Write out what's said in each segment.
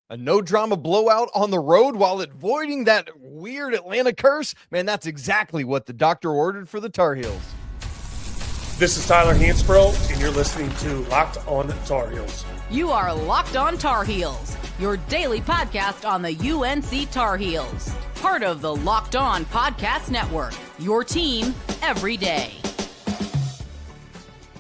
A no-drama blowout on the road while avoiding that weird Atlanta curse? Man, that's exactly what the doctor ordered for the Tar Heels. This is Tyler Hansbrough, and you're listening to Locked On Tar Heels. You are Locked On Tar Heels, your daily podcast on the UNC Tar Heels. Part of the Locked On Podcast Network, your team every day.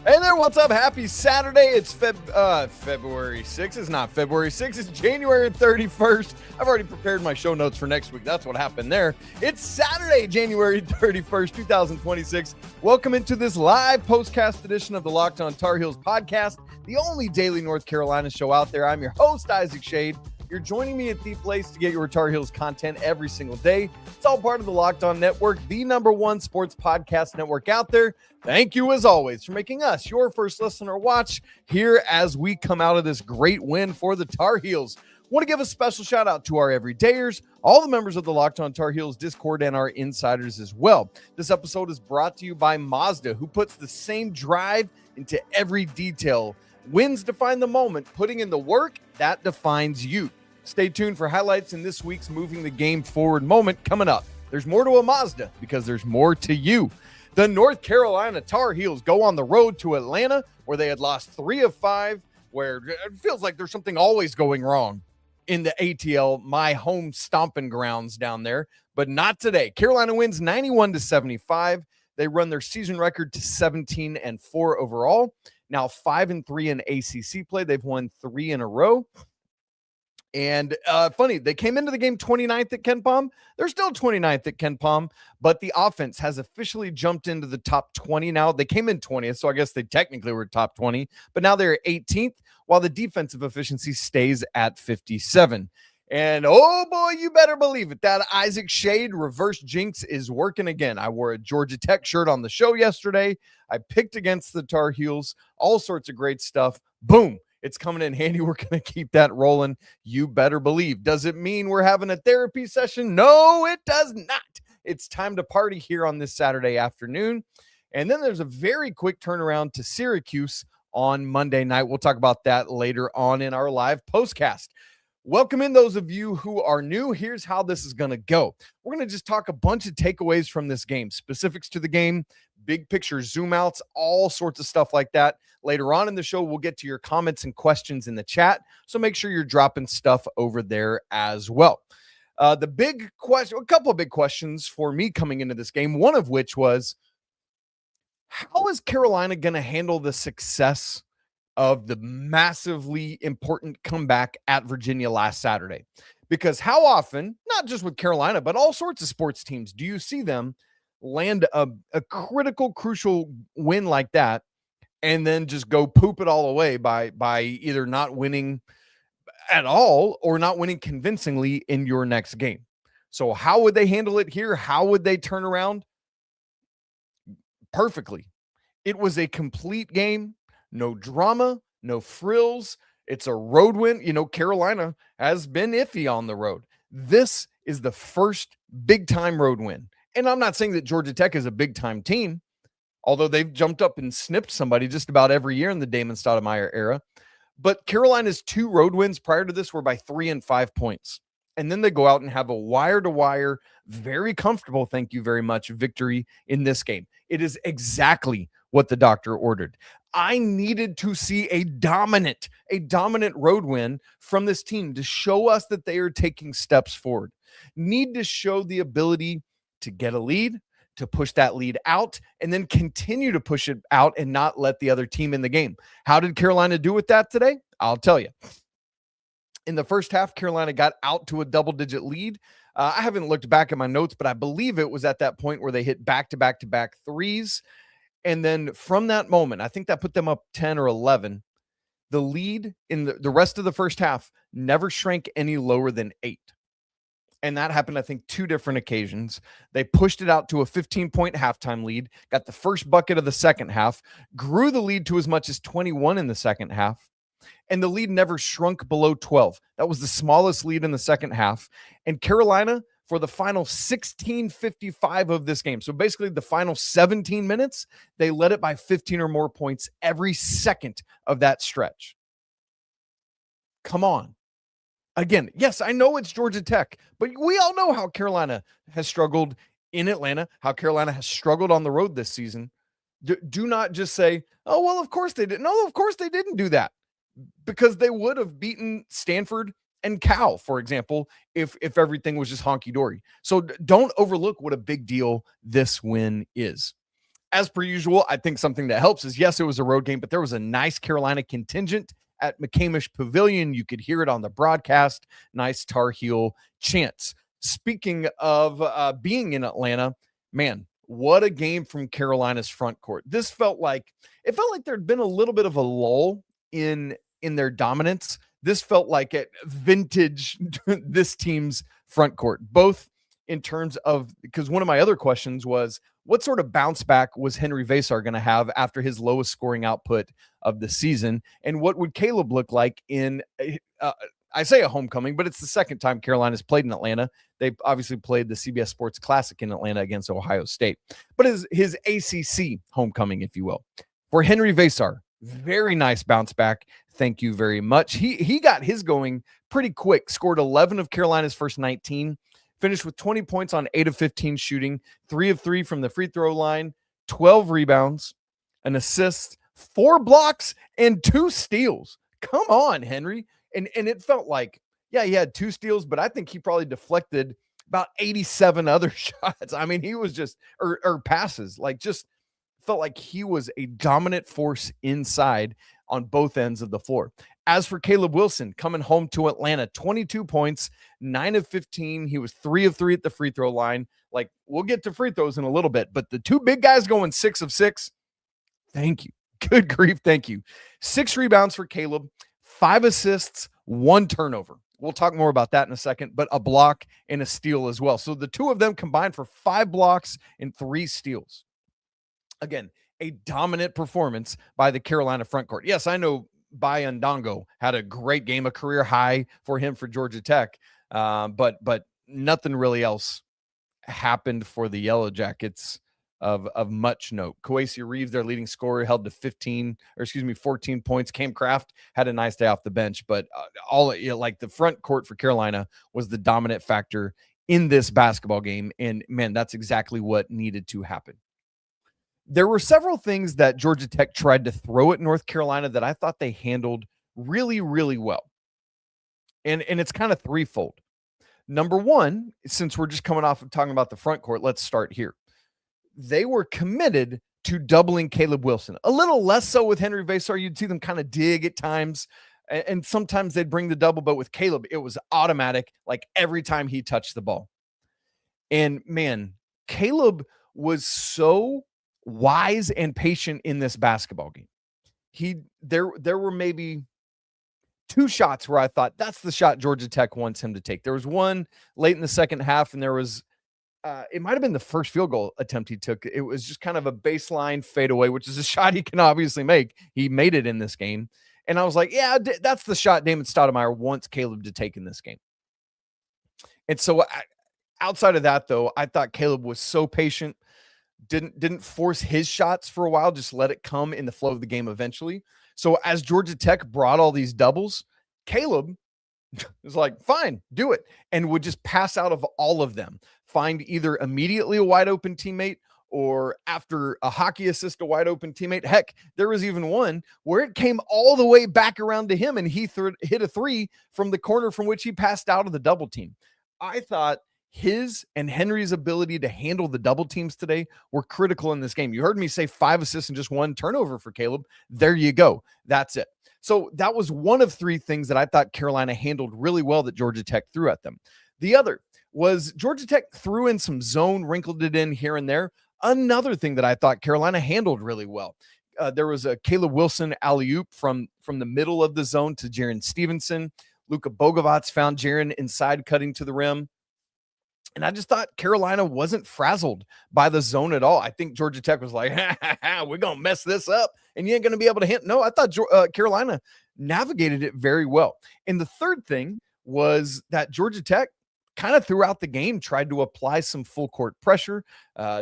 Hey there, what's up? Happy Saturday. It's February 6th. It's not February 6th. It's January 31st. I've already prepared my show notes for next week. That's what happened there. It's Saturday, January 31st, 2026. Welcome into this live postcast edition of the Locked On Tar Heels podcast, the only daily North Carolina show out there. I'm your host, Isaac Schade. You're joining me at the place to get your Tar Heels content every single day. It's all part of the Locked On Network, the #1 sports podcast network out there. Thank you, as always, for making us your first listen or watch here as we come out of this great win for the Tar Heels. Want to give a special shout out to our everydayers, all the members of the Locked On Tar Heels Discord, and our insiders as well. This episode is brought to you by Mazda, who puts the same drive into every detail. Wins define the moment, putting in the work that defines you. Stay tuned for highlights in this week's Moving the Game Forward moment coming up. There's more to a Mazda because there's more to you. The North Carolina Tar Heels go on the road to Atlanta, where they had lost 3 of 5, where it feels like there's something always going wrong in the ATL, my home stomping grounds down there, but not today. Carolina wins 91-75. They run their season record to 17-4 overall. Now 5-3 in ACC play. They've won 3 in a row. And funny, they came into the game 29th at KenPom. They're still 29th at KenPom, but the offense has officially jumped into the top 20 now. They came in 20th, so I guess they technically were top 20, but now they're 18th, while the defensive efficiency stays at 57. And oh boy, you better believe it, that Isaac Schade reverse jinx is working again. I wore a Georgia Tech shirt on the show yesterday. I picked against the Tar Heels, all sorts of great stuff. Boom. It's coming in handy. We're going to keep that rolling. You better believe. Does it mean we're having a therapy session? No, it does not. It's time to party here on this Saturday afternoon. And then there's a very quick turnaround to Syracuse on Monday night. We'll talk about that later on in our live postcast. Welcome in those of you who are new. Here's how this is going to go. We're going to just talk a bunch of takeaways from this game, specifics to the game, big picture zoom outs, all sorts of stuff like that. Later on in the show, we'll get to your comments and questions in the chat. So make sure you're dropping stuff over there as well. The big question, a couple of big questions for me coming into this game, one of which was, how is Carolina going to handle the success of the massively important comeback at Virginia last Saturday? Because how often, not just with Carolina, but all sorts of sports teams, do you see them land a critical, crucial win like that and then just go poop it all away by either not winning at all or not winning convincingly in your next game? So how would they handle it here? How would they turn around? Perfectly. It was a complete game. No drama, no frills. It's a road win. You know, Carolina has been iffy on the road. This is the first big-time road win. And I'm not saying that Georgia Tech is a big-time team, although they've jumped up and snipped somebody just about every year in the Damon Stoudemire era. But Carolina's 2 road wins prior to this were by 3 and 5 points. And then they go out and have a wire-to-wire, very comfortable, thank you very much, victory in this game. It is exactly what the doctor ordered. I needed to see a dominant road win from this team to show us that they are taking steps forward. Need to show the ability to get a lead, to push that lead out, and then continue to push it out and not let the other team in the game. How did Carolina do with that today? I'll tell you. In the first half, Carolina got out to a double-digit lead. I haven't looked back at my notes, but I believe it was at that point where they hit back-to-back-to-back threes. And then from that moment, I think that put them up 10 or 11. The lead in the rest of the first half never shrank any lower than 8. And that happened, I think, 2 different occasions. They pushed it out to a 15-point halftime lead, got the first bucket of the second half, grew the lead to as much as 21 in the second half, and the lead never shrunk below 12. That was the smallest lead in the second half. And Carolina, for the final 16:55 of this game, so basically the final 17 minutes, they led it by 15 or more points every second of that stretch. Come on. Again, yes, I know it's Georgia Tech, but we all know how Carolina has struggled in Atlanta, how Carolina has struggled on the road this season. Do not just say, oh, well, of course they didn't. No, of course they didn't do that, because they would have beaten Stanford and Cal, for example, if everything was just honky-dory. So don't overlook what a big deal this win is. As per usual, I think something that helps is, yes, it was a road game, but there was a nice Carolina contingent at McCamish Pavilion. You could hear it on the broadcast. Nice Tar Heel chants. Speaking of being in Atlanta, man, what a game from Carolina's front court. It felt like there'd been a little bit of a lull in their dominance. This felt like a vintage this team's front court, both in terms of, because one of my other questions was, what sort of bounce back was Henri Veesaar going to have after his lowest scoring output of the season? And what would Caleb look like in, I say a homecoming, but it's the second time Carolina's played in Atlanta. They obviously played the CBS Sports Classic in Atlanta against Ohio State, but his ACC homecoming, if you will. For Henri Veesaar, very nice bounce back. Thank you very much. He got his going pretty quick, scored 11 of Carolina's first 19, finished with 20 points on 8 of 15 shooting, 3 of 3 from the free throw line, 12 rebounds, an assist, 4 blocks, and 2 steals. Come on, Henry. And it felt like, yeah, he had 2 steals, but I think he probably deflected about 87 other shots. I mean, he was just, or passes, like just felt like he was a dominant force inside on both ends of the floor. As for Caleb Wilson, coming home to Atlanta, 22 points, 9 of 15. He was 3 of 3 at the free throw line. Like, we'll get to free throws in a little bit, but the 2 big guys going 6 of 6. Thank you. Good grief. Thank you. 6 rebounds for Caleb, 5 assists, 1 turnover. We'll talk more about that in a second, but a block and a steal as well. So the 2 of them combined for 5 blocks and 3 steals. Again, a dominant performance by the Carolina front court. Yes, I know Bayan Dongo had a great game, a career high for him for Georgia Tech, but nothing really else happened for the Yellow Jackets of much note. Kawasi Reeves, their leading scorer, held to 14 points. Cam Kraft had a nice day off the bench, but the front court for Carolina was the dominant factor in this basketball game, and man, that's exactly what needed to happen. There were several things that Georgia Tech tried to throw at North Carolina that I thought they handled really, really well. And it's kind of threefold. Number one, since we're just coming off of talking about the front court, let's start here. They were committed to doubling Caleb Wilson. A little less so with Henri Veesaar. You'd see them kind of dig at times, and sometimes they'd bring the double, but with Caleb, it was automatic, like every time he touched the ball. And man, Caleb was so wise and patient in this basketball game. There were maybe 2 shots where I thought that's the shot Georgia Tech wants him to take. There was one late in the second half, and there was it might have been the first field goal attempt he took. It was just kind of a baseline fadeaway, which is a shot he can obviously make. He made it in this game, and I was like, yeah, that's the shot Damon Stoudemire wants Caleb to take in this game. And so outside of that, though, I thought Caleb was so patient. Didn't force his shots for a while, just let it come in the flow of the game eventually. So as Georgia Tech brought all these doubles, Caleb was like, fine, do it, and would just pass out of all of them, find either immediately a wide open teammate or after a hockey assist, a wide open teammate. Heck, there was even one where it came all the way back around to him and he hit a 3 from the corner from which he passed out of the double team. I thought his and Henry's ability to handle the double teams today were critical in this game. You heard me say 5 assists and just 1 turnover for Caleb. There you go. That's it. So that was one of 3 things that I thought Carolina handled really well that Georgia Tech threw at them. The other was Georgia Tech threw in some zone, wrinkled it in here and there. Another thing that I thought Carolina handled really well. There was a Caleb Wilson alley-oop from the middle of the zone to Jaren Stevenson. Luka Bogovac found Jaren inside cutting to the rim. And I just thought Carolina wasn't frazzled by the zone at all. I think Georgia Tech was like, we're going to mess this up and you ain't going to be able to hit. No, I thought Carolina navigated it very well. And the third thing was that Georgia Tech kind of throughout the game tried to apply some full court pressure,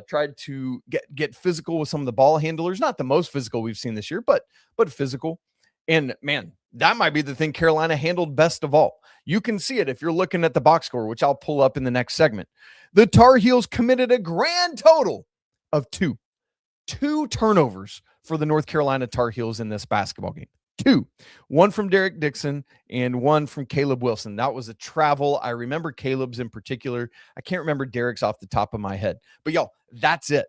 tried to get physical with some of the ball handlers. Not the most physical we've seen this year, but physical. And man, that might be the thing Carolina handled best of all. You can see it if you're looking at the box score, which I'll pull up in the next segment. The Tar Heels committed a grand total of two turnovers for the North Carolina Tar Heels in this basketball game. Two. One from Derek Dixon and one from Caleb Wilson. That was a travel. I remember Caleb's in particular. I can't remember Derek's off the top of my head. But y'all, that's it.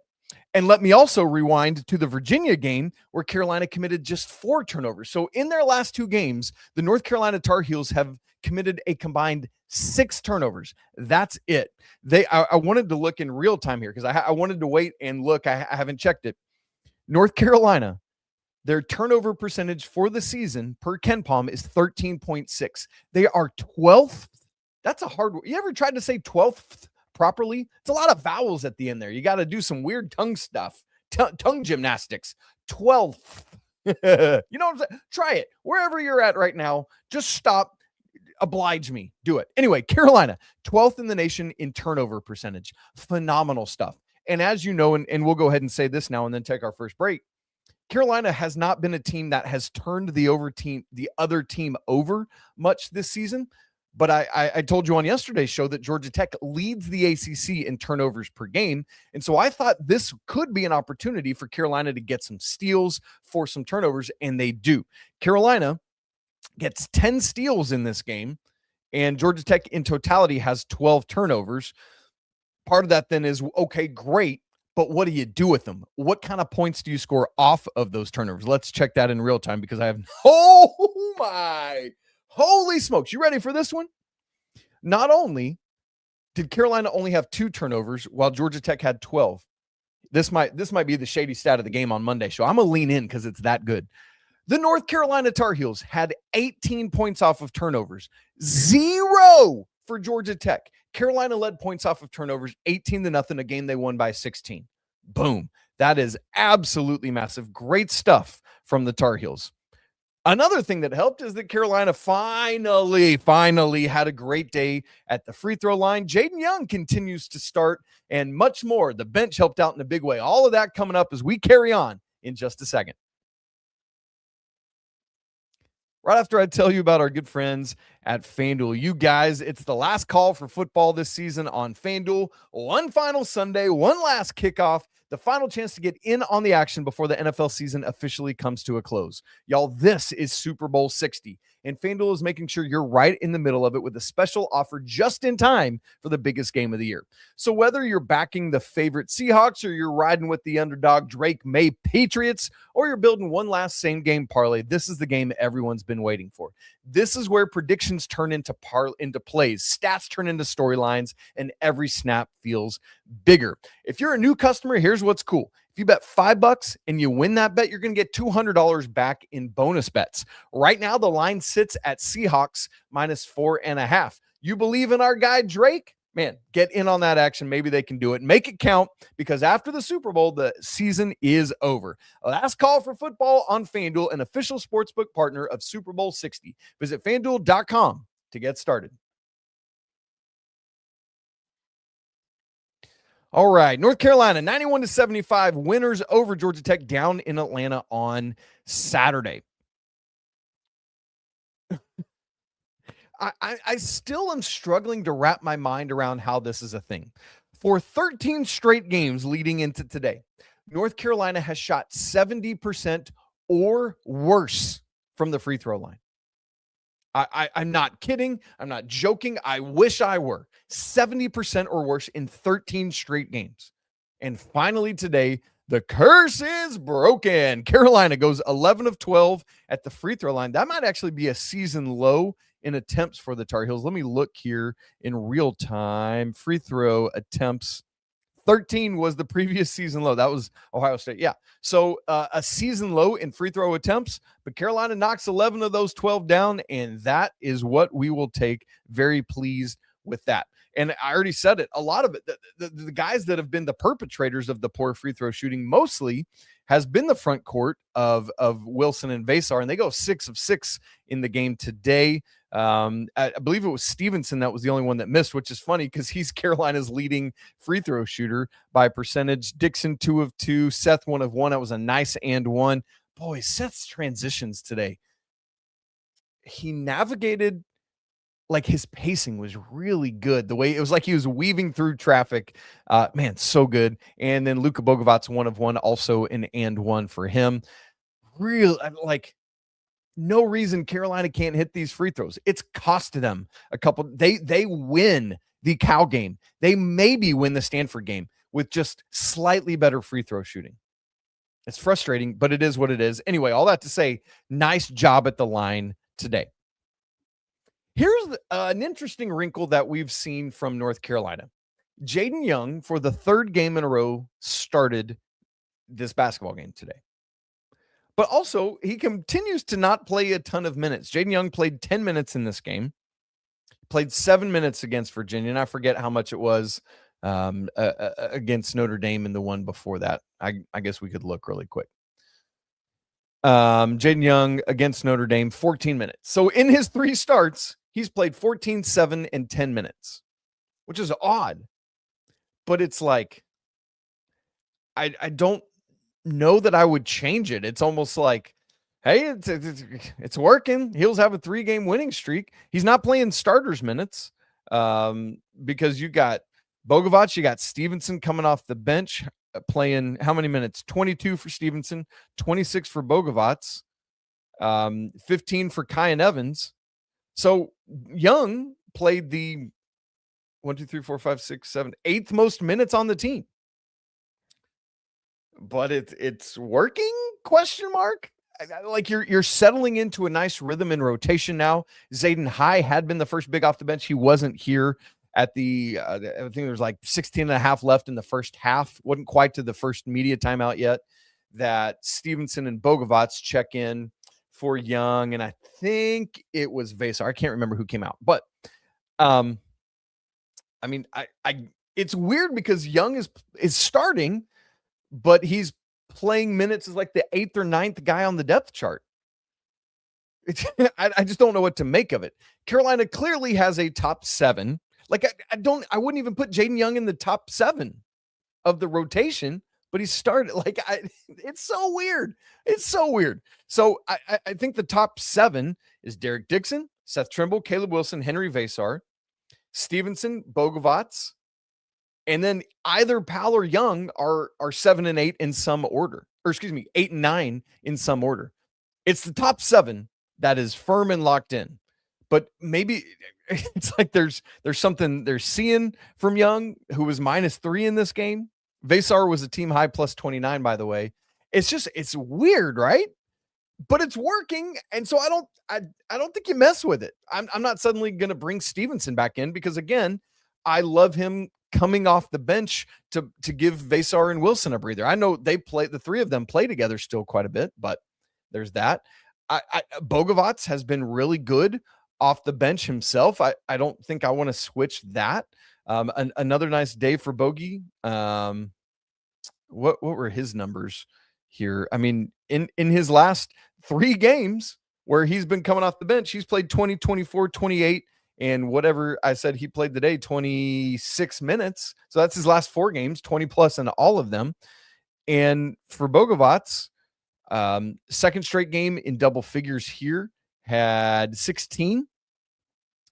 And let me also rewind to the Virginia game where Carolina committed just 4 turnovers. So in their last 2 games, the North Carolina Tar Heels have committed a combined 6 turnovers. That's it. I wanted to look in real time here because I wanted to wait and look. I haven't checked it. North Carolina, their turnover percentage for the season per KenPom is 13.6. They are 12th. That's a hard word. You ever tried to say 12th properly? It's a lot of vowels at the end there. You got to do some weird tongue stuff, tongue gymnastics. 12th. You know what I'm saying? Try it. Wherever you're at right now, just stop. Oblige me. Do it. Anyway, Carolina, 12th in the nation in turnover percentage. Phenomenal stuff. And as you know, and we'll go ahead and say this now and then take our first break, Carolina has not been a team that has turned the other team over much this season. But I told you on yesterday's show that Georgia Tech leads the ACC in turnovers per game. And so I thought this could be an opportunity for Carolina to get some steals, force some turnovers, and they do. Carolina gets 10 steals in this game, and Georgia Tech in totality has 12 turnovers. Part of that then is, okay, great, but what do you do with them? What kind of points do you score off of those turnovers? Let's check that in real time because I have, oh my, holy smokes. You ready for this one? Not only did Carolina only have 2 turnovers while Georgia Tech had 12. This might be the shady stat of the game on Monday show. I'm going to lean in because it's that good. The North Carolina Tar Heels had 18 points off of turnovers. 0 for Georgia Tech. Carolina led points off of turnovers 18-0, a game they won by 16. Boom. That is absolutely massive. Great stuff from the Tar Heels. Another thing that helped is that Carolina finally had a great day at the free throw line. Jaden Young continues to start and much more. The bench helped out in a big way. All of that coming up as we carry on in just a second. Right after I tell you about our good friends at FanDuel. You guys, it's the last call for football this season on FanDuel. One final Sunday, one last kickoff, the final chance to get in on the action before the NFL season officially comes to a close. Y'all, this is Super Bowl 60, and FanDuel is making sure you're right in the middle of it with a special offer just in time for the biggest game of the year. So whether you're backing the favorite Seahawks or you're riding with the underdog Drake May Patriots or you're building one last same-game parlay, this is the game everyone's been waiting for. This is where predictions turn into plays, stats turn into storylines, and every snap feels bigger. If you're a new customer, here's what's cool. If you bet $5 and you win that bet, you're going to get $200 back in bonus bets. Right now, the line sits at Seahawks -4.5. You believe in our guy Drake? Man, get in on that action. Maybe they can do it. Make it count, because after the Super Bowl, the season is over. Last call for football on FanDuel, an official sportsbook partner of Super Bowl 60. Visit FanDuel.com to get started. All right, North Carolina, 91-75 winners over Georgia Tech down in Atlanta on Saturday. I still am struggling to wrap my mind around how this is a thing. For 13 straight games leading into today, North Carolina has shot 70% or worse from the free throw line. I'm not kidding. I'm not joking. I wish I were. 70% or worse in 13 straight games. And finally today, the curse is broken. Carolina goes 11 of 12 at the free throw line. That might actually be a season low in attempts for the Tar Heels. Let me look here in real time. Free throw attempts. 13 was the previous season low. That was Ohio State. Yeah. So a season low in free throw attempts, but Carolina knocks 11 of those 12 down, and that is what we will take. Very pleased with that. And I already said it. A lot of it, the guys that have been the perpetrators of the poor free throw shooting mostly has been the front court of Wilson and Veesaar, and they go 6 of 6 in the game today. I believe it was Stevenson that was the only one that missed, which is funny because he's Carolina's leading free throw shooter by percentage. Dixon 2 of 2, Seth 1 of 1. That was a nice and one. Boy, Seth's transitions today. He navigated like his pacing was really good. The way it was like he was weaving through traffic. Man, so good. And then Luka Bogovats, 1 of 1, also an and 1 for him. Real, like, no reason Carolina can't hit these free throws. It's costed them a couple. They win the Cal game. They maybe win the Stanford game with just slightly better free throw shooting. It's frustrating, but it is what it is. Anyway, all that to say, nice job at the line today. Here's an interesting wrinkle that we've seen from North Carolina. Jaden Young, for the 3rd game in a row, started this basketball game today. But also, he continues to not play a ton of minutes. Jaden Young played 10 minutes in this game, played 7 minutes against Virginia, and I forget how much it was against Notre Dame in the one before that. I guess we could look really quick. Jaden Young against Notre Dame, 14 minutes. So in his 3 starts, he's played 14, 7, and 10 minutes, which is odd. But it's like, I don't know that I would change it. It's almost like, hey, it's working. Heels have a 3-game winning streak. He's not playing starters minutes because you got Bogovats, you got Stevenson coming off the bench playing how many minutes? 22 for Stevenson, 26 for Bogovats, 15 for Kyan Evans. So Young played the 8th most minutes on the team. But it's working? Question mark. Like you're settling into a nice rhythm and rotation now. Zayden High had been the first big off the bench. He wasn't here at the I think there was like 16 and a half left in the first half. Wasn't quite to the first media timeout yet. That Stevenson and Bogovats check in for Young, and I think it was Veesaar. I can't remember who came out, but I mean, it's weird because Young is starting, but he's playing minutes as like the 8th or 9th guy on the depth chart. I just don't know what to make of it. Carolina clearly has a top 7. Like I wouldn't even put Jaden Young in the top 7 of the rotation, but he started like it's so weird. It's so weird. So I think the top 7 is Derek Dixon, Seth Trimble, Caleb Wilson, Henri Veesaar, Stevenson, Bogovats, and then either Powell or Young are 7 and 8 in some order, or excuse me, 8 and 9 in some order. It's the top 7 that is firm and locked in. But maybe it's like there's something they're seeing from Young, who was -3 in this game. Veesaar was a team high +29, by the way. It's weird, right? But it's working, and so I don't think you mess with it. I'm not suddenly going to bring Stevenson back in because, again, I love him coming off the bench to give Veesaar and Wilson a breather. I know the 3 of them play together still quite a bit, but there's that. Bogovats has been really good off the bench himself. I don't think I want to switch that. Another nice day for Bogey. What were his numbers here? I mean, in his last 3 games where he's been coming off the bench, he's played 20, 24, 28, and whatever I said he played today, 26 minutes. So that's his last 4 games, 20 plus in all of them. And for Bogovats, second straight game in double figures here, had 16,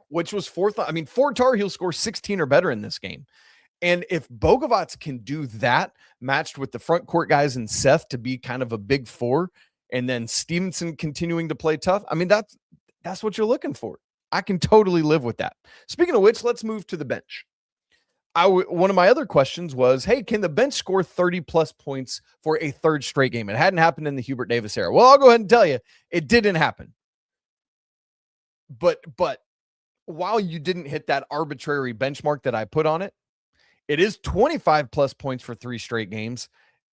which was 4th. I mean, 4 Tar Heels score 16 or better in this game. And if Bogovats can do that, matched with the front court guys and Seth to be kind of a big 4, and then Stevenson continuing to play tough, I mean, that's what you're looking for. I can totally live with that. Speaking of which, let's move to the bench. One of my other questions was, hey, can the bench score 30-plus points for a 3rd straight game? It hadn't happened in the Hubert Davis era. Well, I'll go ahead and tell you, it didn't happen. But while you didn't hit that arbitrary benchmark that I put on it, it is 25-plus points for 3 straight games.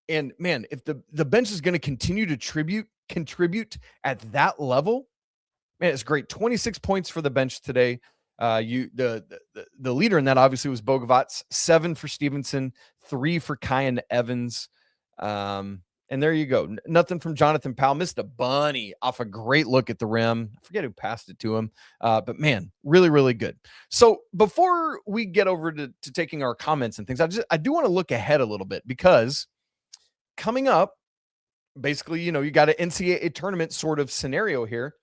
And, man, if the bench is going to continue to contribute at that level, man, it's great. 26 points for the bench today. The leader in that obviously was Bogovats, 7 for Stevenson, 3 for Kyan Evans. And there you go. Nothing from Jonathan Powell. Missed a bunny off a great look at the rim. I forget who passed it to him. But man, really, really good. So before we get over to taking our comments and things, I do want to look ahead a little bit, because coming up, basically, you got an NCAA tournament sort of scenario here.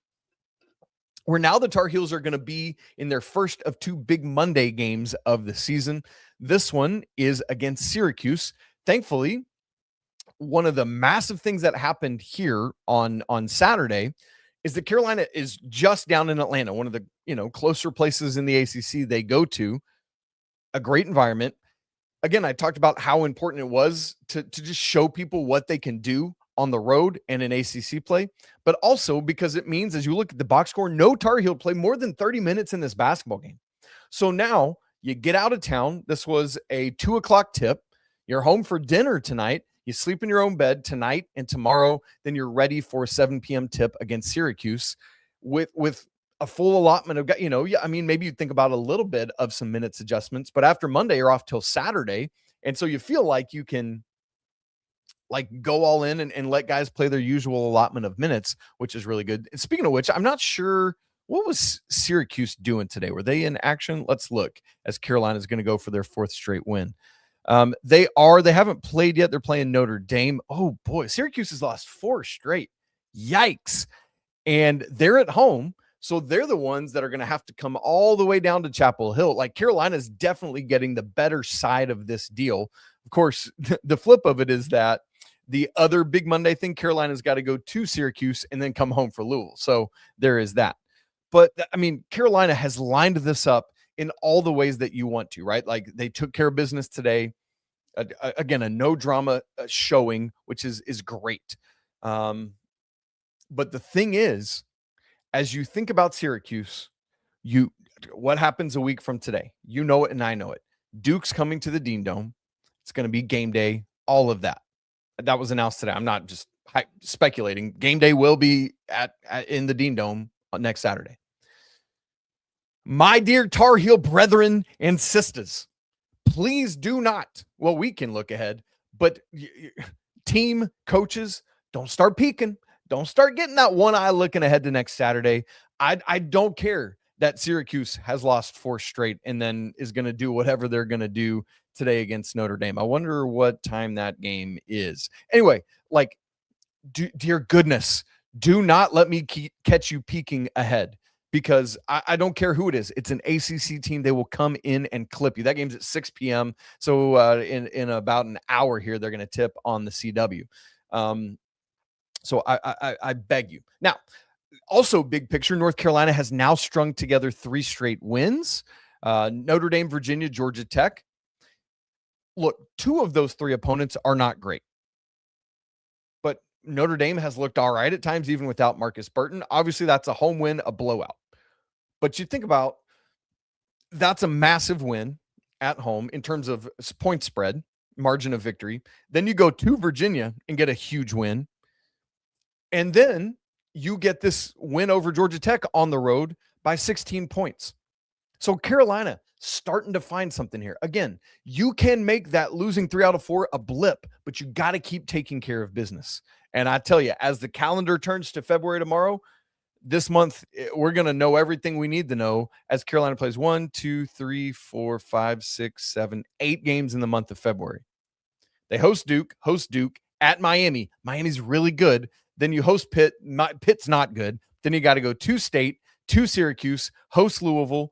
where now the Tar Heels are going to be in their first of 2 big Monday games of the season. This one is against Syracuse. Thankfully, one of the massive things that happened here on Saturday is that Carolina is just down in Atlanta, one of the, closer places in the ACC they go to. A great environment. Again, I talked about how important it was to just show people what they can do on the road and in ACC play, but also because it means, as you look at the box score, no Tar Heel play more than 30 minutes in this basketball game. So now you get out of town. This was a 2:00 tip. You're home for dinner tonight. You sleep in your own bed tonight and tomorrow. Then you're ready for a 7 p.m. tip against Syracuse with a full allotment of, maybe you think about a little bit of some minutes adjustments, but after Monday, you're off till Saturday. And so you feel like you can go all in and let guys play their usual allotment of minutes, which is really good. And speaking of which, I'm not sure, what was Syracuse doing today? Were they in action? Let's look, as Carolina is going to go for their 4th straight win. They haven't played yet. They're playing Notre Dame. Oh boy, Syracuse has lost 4 straight. Yikes. And they're at home. So they're the ones that are going to have to come all the way down to Chapel Hill. Like, Carolina's definitely getting the better side of this deal. Of course, the flip of it is that the other big Monday thing, Carolina's got to go to Syracuse and then come home for Louisville. So there is that. But Carolina has lined this up in all the ways that you want to, right? Like, they took care of business today. Again, a no drama showing, which is great. But the thing is, as you think about Syracuse, what happens a week from today? You know it and I know it. Duke's coming to the Dean Dome. It's going to be game day, all of that. That was announced today. I'm not just speculating. Game day will be in the Dean Dome next Saturday. My dear Tar Heel brethren and sisters, please do not, well, we can look ahead, but team coaches, don't start peeking. Don't start getting that one eye looking ahead to next Saturday. I don't care that Syracuse has lost 4 straight and then is going to do whatever they're going to do today against Notre Dame. I wonder what time that game is. Anyway, dear goodness, do not let me catch you peeking ahead, because I don't care who it is. It's an ACC team. They will come in and clip you. That game's at 6 p.m. So in about an hour here, they're going to tip on the CW. So I beg you. Now, also big picture, North Carolina has now strung together 3 straight wins. Notre Dame, Virginia, Georgia Tech. Look, 2 of those 3 opponents are not great. But Notre Dame has looked all right at times, even without Marcus Burton. Obviously, that's a home win, a blowout. But you think about, that's a massive win at home in terms of point spread, margin of victory. Then you go to Virginia and get a huge win. And then you get this win over Georgia Tech on the road by 16 points. So Carolina starting to find something here. Again, you can make that losing 3 out of 4 a blip, but you got to keep taking care of business. And I tell you, as the calendar turns to February tomorrow, this month, we're going to know everything we need to know as Carolina plays 1, 2, 3, 4, 5, 6, 7, 8 games in the month of February. They host Duke at Miami. Miami's really good. Then you host Pitt. Pitt's not good. Then you got to go to State, to Syracuse, host Louisville,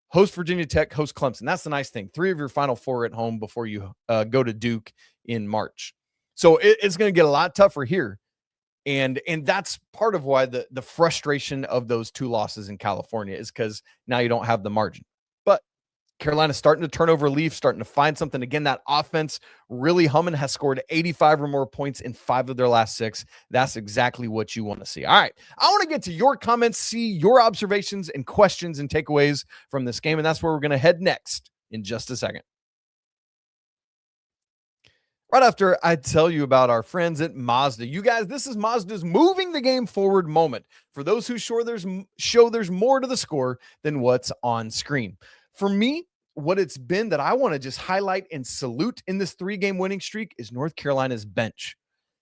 host Virginia Tech, host Clemson. That's the nice thing. 3 of your final 4 at home before you go to Duke in March. So it's going to get a lot tougher here. And that's part of why the frustration of those 2 losses in California is, because now you don't have the margin. But Carolina's starting to turn over a leaf, starting to find something. Again, that offense really humming, has scored 85 or more points in 5 of their last 6. That's exactly what you want to see. All right, I want to get to your comments, see your observations and questions and takeaways from this game, and that's where we're going to head next in just a second. Right after I tell you about our friends at Mazda. You guys, this is Mazda's moving the game forward moment. For those who show there's more to the score than what's on screen. For me, what it's been that I want to just highlight and salute in this 3-game winning streak is North Carolina's bench.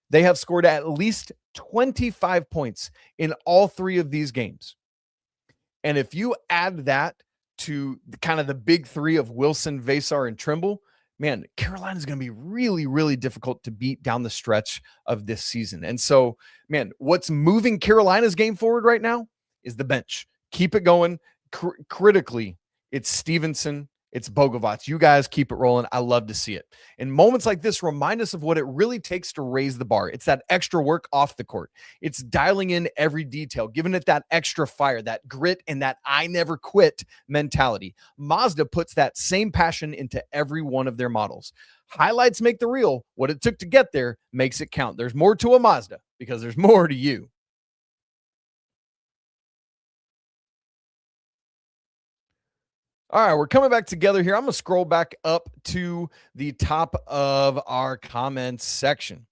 They have scored at least 25 points in all 3 of these games. And if you add that to kind of the big 3 of Wilson, Veesaar, and Trimble, man, Carolina is going to be really, really difficult to beat down the stretch of this season. And so, man, what's moving Carolina's game forward right now is the bench. Keep it going. Critically, it's Stevenson, it's Bogovac. You guys keep it rolling. I love to see it. And moments like this remind us of what it really takes to raise the bar. It's that extra work off the court. It's dialing in every detail, giving it that extra fire, that grit, and that I never quit mentality. Mazda puts that same passion into every one of their models. Highlights make the reel. What it took to get there makes it count. There's more to a Mazda because there's more to you. All right, we're coming back together here. I'm going to scroll back up to the top of our comments section.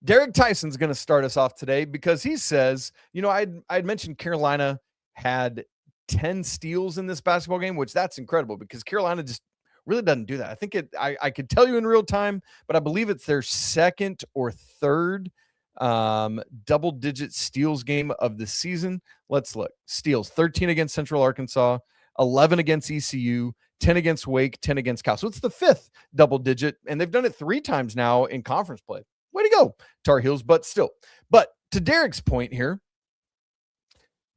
Derek Tyson's going to start us off today because he says, I'd mentioned Carolina had 10 steals in this basketball game, which that's incredible because Carolina just really doesn't do that. I think I could tell you in real time, but I believe it's their second or third double-digit steals game of the season. Let's look. Steals, 13 against Central Arkansas, 11 against ECU, 10 against Wake, 10 against Cal. So it's the fifth double digit, and they've done it 3 times now in conference play. Way to go, Tar Heels, but still. But to Derek's point here,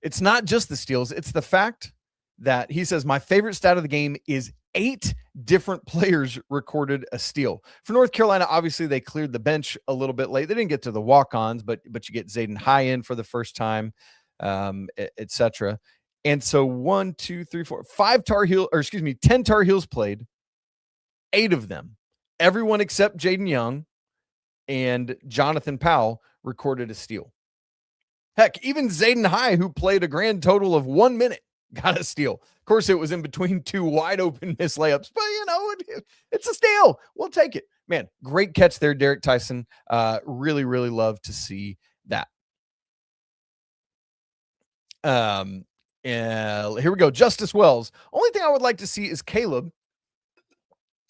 it's not just the steals. It's the fact that he says, my favorite stat of the game is 8 different players recorded a steal. For North Carolina, obviously, they cleared the bench a little bit late. They didn't get to the walk-ons, but you get Zayden High in for the first time, etc. And so 1, 2, 3, 4, 5 Tar Heels, 10 Tar Heels played. 8 of them, everyone except Jaden Young and Jonathan Powell, recorded a steal. Heck, even Zayden High, who played a grand total of 1 minute, got a steal. Of course, it was in between 2 wide open missed layups, but it's a steal. We'll take it. Man, great catch there, Derek Tyson. Really, really love to see that. Here we go. Justice Wells. Only thing I would like to see is Caleb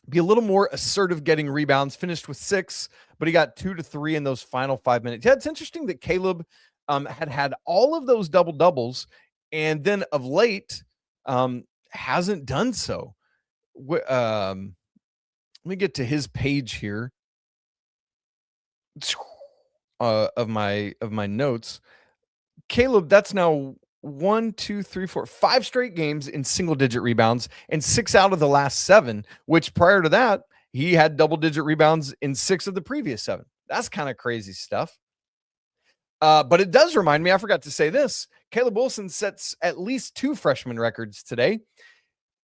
be a little more assertive getting rebounds. Finished with 6, but he got 2 to 3 in those final 5 minutes. Yeah, it's interesting that Caleb had all of those double doubles, and then of late hasn't done so. Let me get to his page here of my notes. Caleb, that's now 1, 2, 3, 4, 5 straight games in single-digit rebounds, and 6 out of the last 7, which prior to that, he had double-digit rebounds in 6 of the previous 7. That's kind of crazy stuff. But it does remind me, I forgot to say this, Caleb Wilson sets at least 2 freshman records today,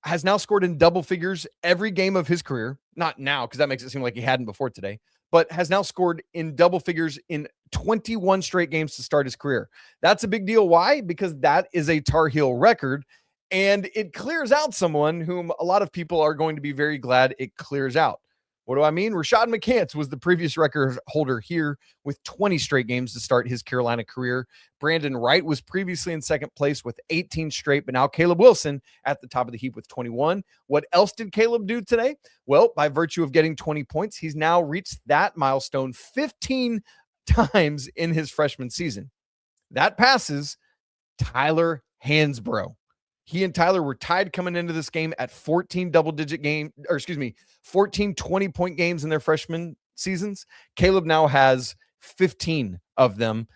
has now scored in double figures every game of his career. Not now, because that makes it seem like he hadn't before today, but has now scored in double figures in 21 straight games to start his career. That's a big deal. Why? Because that is a Tar Heel record, and it clears out someone whom a lot of people are going to be very glad it clears out. What do I mean? Rashad McCants was the previous record holder here with 20 straight games to start his Carolina career. Brandon Wright was previously in second place with 18 straight, but now Caleb Wilson at the top of the heap with 21. What else did Caleb do today? Well, by virtue of getting 20 points, he's now reached that milestone 15 times in his freshman season. That passes Tyler Hansbrough. He and Tyler were tied coming into this game at 14 20-point games in their freshman seasons. Caleb now has 15 of them.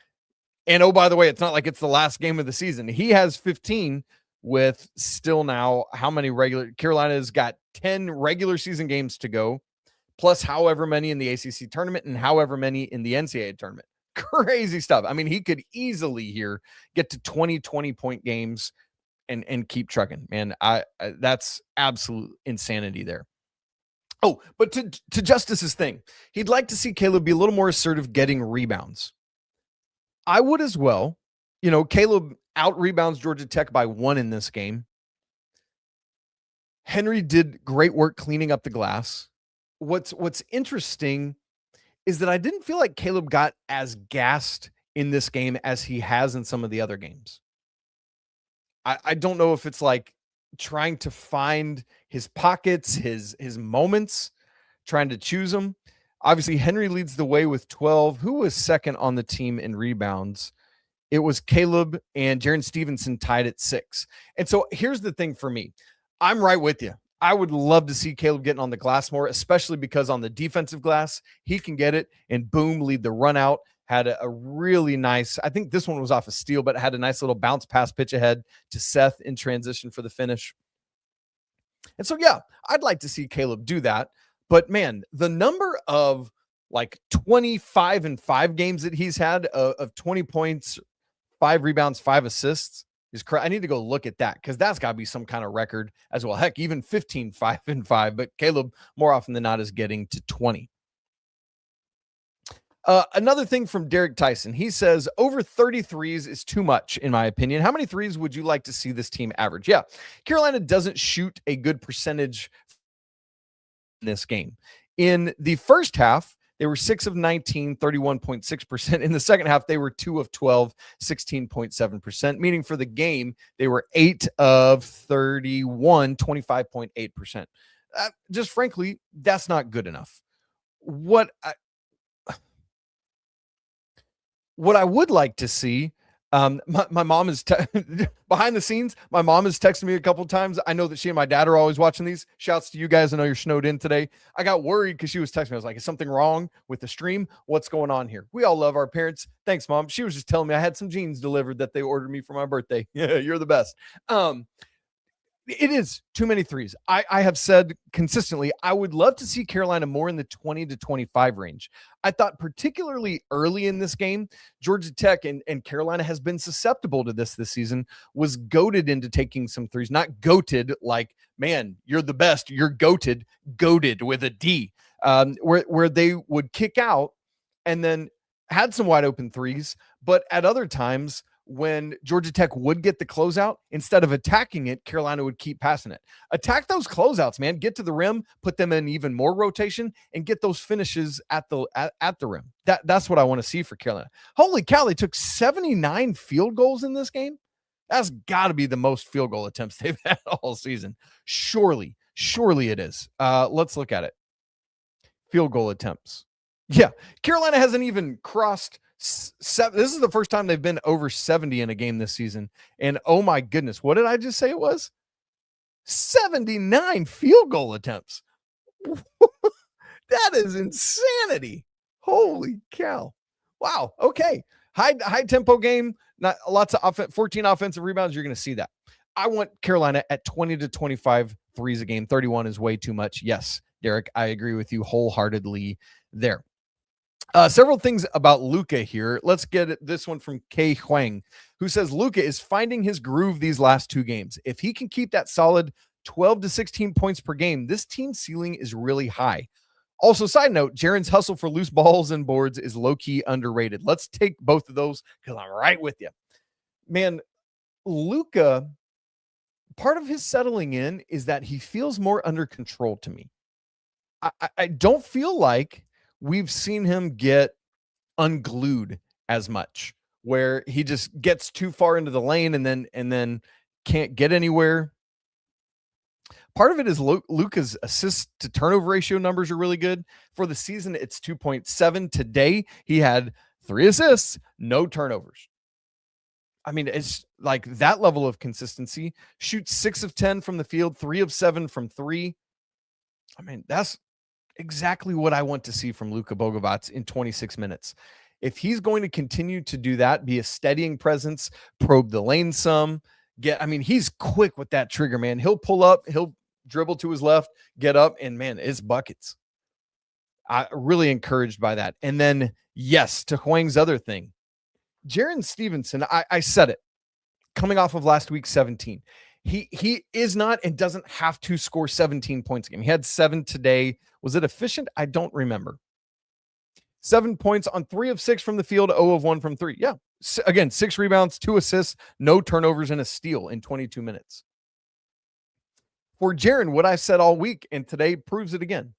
And oh, by the way, it's not like it's the last game of the season. He has 15 with still now how many Carolina's got 10 regular season games to go, plus however many in the ACC tournament and however many in the NCAA tournament. Crazy stuff. I mean, he could easily here get to 20-point games and keep trucking, man. That's absolute insanity there. Oh, but to Justice's thing, he'd like to see Caleb be a little more assertive getting rebounds. I would as well. Caleb out rebounds Georgia Tech by 1 in this game. Henri did great work cleaning up the glass. What's interesting is that I didn't feel like Caleb got as gassed in this game as he has in some of the other games. I don't know if it's like trying to find his pockets, his moments, trying to choose them. Obviously, Henri leads the way with 12. Who was second on the team in rebounds? It was Caleb, and Jaren Stevenson tied at 6. And so here's the thing for me. I'm right with you. I would love to see Caleb getting on the glass more, especially because on the defensive glass, he can get it and boom, lead the run out, had a really nice, I think this one was off a steal, but had a nice little bounce pass pitch ahead to Seth in transition for the finish. And so, yeah, I'd like to see Caleb do that. But man, the number of like 25-5 games that he's had of 20 points, 5 rebounds, 5 assists is I need to go look at that, because that's got to be some kind of record as well. Heck, even 15-5-5. But Caleb, more often than not, is getting to 20. Another thing from Derek Tyson, he says over 30 threes is too much, in my opinion. How many threes would you like to see this team average? Yeah, Carolina doesn't shoot a good percentage in this game. In the first half, they were 6 of 19, 31.6%. In the second half, they were 2 of 12, 16.7%, meaning for the game, they were 8 of 31, 25.8%. Just frankly, that's not good enough. What I would like to see, my mom is behind the scenes. My mom has texted me a couple of times. I know that she and my dad are always watching these. Shouts to you guys. I know you're snowed in today. I got worried because she was texting me. I was like, is something wrong with the stream? What's going on here? We all love our parents. Thanks, Mom. She was just telling me I had some jeans delivered that they ordered me for my birthday. Yeah, you're the best. It is too many threes. I have said consistently, I would love to see Carolina more in the 20 to 25 range. I thought particularly early in this game, Georgia Tech and Carolina has been susceptible to this season, was goated into taking some threes, not goated like, man, you're the best. You're goated with a D, where they would kick out and then had some wide open threes. But at other times, when Georgia Tech would get the closeout, instead of attacking it, Carolina would keep passing it. Attack those closeouts, man. Get to the rim, put them in even more rotation, and get those finishes at the rim. That's what I want to see for Carolina. Holy cow, they took 79 field goals in this game. That's got to be the most field goal attempts they've had all season. Surely it is. Let's look at it. Field goal attempts. Yeah, Carolina hasn't even crossed 7. This is the first time they've been over 70 in a game this season. And oh my goodness, what did I just say it was? 79 field goal attempts. That is insanity. Holy cow. Wow. Okay. High tempo game, not lots of 14 offensive rebounds. You're going to see that. I want Carolina at 20 to 25 threes a game. 31 is way too much. Yes, Derek, I agree with you wholeheartedly there. Several things about Luka here. Let's get this one from Kei Huang, who says Luka is finding his groove these last 2 games. If he can keep that solid 12 to 16 points per game, this team's ceiling is really high. Also, side note, Jaren's hustle for loose balls and boards is low-key underrated. Let's take both of those because I'm right with you. Man, Luka, part of his settling in is that he feels more under control to me. I don't feel like we've seen him get unglued as much, where he just gets too far into the lane and then can't get anywhere. Part of it is Luka's assist to turnover ratio numbers are really good. For the season, it's 2.7. Today, he had 3 assists, no turnovers. I mean, it's like that level of consistency. Shoots 6 of 10 from the field, 3 of 7 from 3. I mean, that's exactly what I want to see from Luka Bogovac in 26 minutes. If he's going to continue to do that, be a steadying presence, probe the lane some, he's quick with that trigger, man. He'll pull up, he'll dribble to his left, get up, and man, it's buckets. I'm really encouraged by that. And then, yes, to Huang's other thing, Jaren Stevenson, I said it, coming off of last week's 17. He is not and doesn't have to score 17 points a game. He had 7 today. Was it efficient? I don't remember. 7 points on 3 of 6 from the field, 0 of 1 from 3. Yeah. Again, 6 rebounds, 2 assists, no turnovers, and a steal in 22 minutes. For Jaren, what I said all week and today proves it again.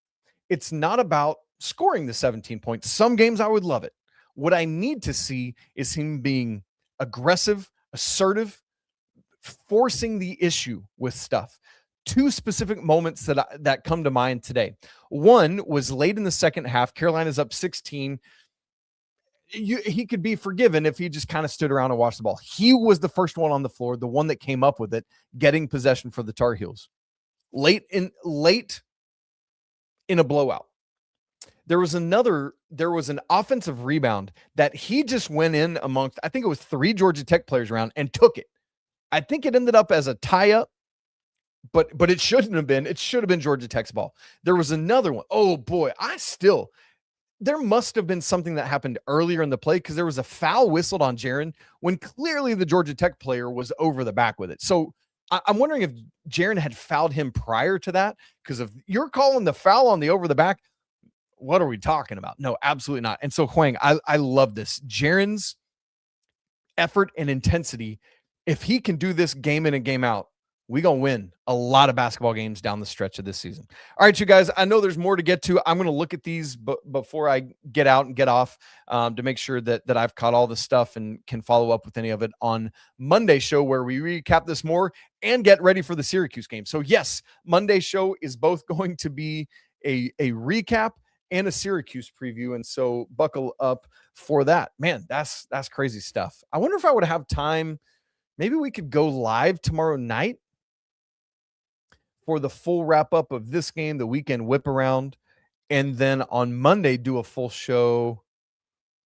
It's not about scoring the 17 points. Some games I would love it. What I need to see is him being aggressive, assertive, forcing the issue with stuff. 2 specific moments that come to mind today. One was late in the second half. Carolina's up 16. He could be forgiven if he just kind of stood around and watched the ball. He was the first one on the floor, the one that came up with it, getting possession for the Tar Heels. Late in a blowout. there was an offensive rebound that he just went in amongst, I think it was 3 Georgia Tech players around and took it. I think it ended up as a tie-up, but it shouldn't have been. It should have been Georgia Tech's ball. There was another one. Oh boy, there must have been something that happened earlier in the play because there was a foul whistled on Jaren when clearly the Georgia Tech player was over the back with it. So I'm wondering if Jaren had fouled him prior to that, because if you're calling the foul on the over the back, what are we talking about? No, absolutely not. And so Huang, I love this. Jaren's effort and intensity, if he can do this game in and game out, we're going to win a lot of basketball games down the stretch of this season. All right, you guys, I know there's more to get to. I'm going to look at these before I get out and get off to make sure that I've caught all the stuff and can follow up with any of it on Monday's show, where we recap this more and get ready for the Syracuse game. So yes, Monday's show is both going to be a recap and a Syracuse preview. And so buckle up for that. Man, that's crazy stuff. I wonder if I would have time. Maybe we could go live tomorrow night for the full wrap up of this game, the weekend whip around, and then on Monday do a full show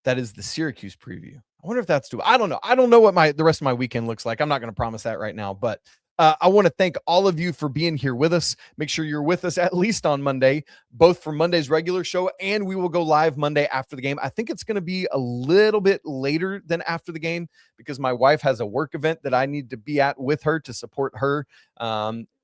that is the Syracuse preview. I wonder if that's doable. I don't know. I don't know what the rest of my weekend looks like. I'm not going to promise that right now, but I want to thank all of you for being here with us. Make sure you're with us at least on Monday, both for Monday's regular show, and we will go live Monday after the game. I think it's going to be a little bit later than after the game because my wife has a work event that I need to be at with her to support her.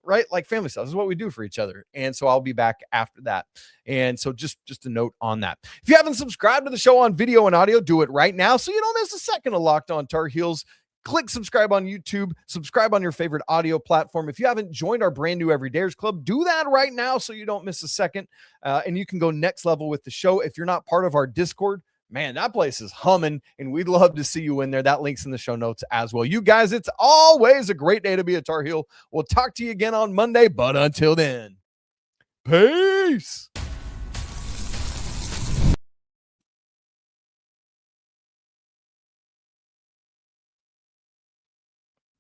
Right? Like family stuff. This is what we do for each other. And so I'll be back after that. And so just a note on that. If you haven't subscribed to the show on video and audio, do it right now so you don't miss a second of Locked On Tar Heels. Click subscribe on YouTube, subscribe on your favorite audio platform. If you haven't joined our brand new Everydayers Club, do that right now so you don't miss a second. And you can go next level with the show. If you're not part of our Discord, man, that place is humming, and we'd love to see you in there. That link's in the show notes as well. You guys, it's always a great day to be a Tar Heel. We'll talk to you again on Monday, but until then, peace.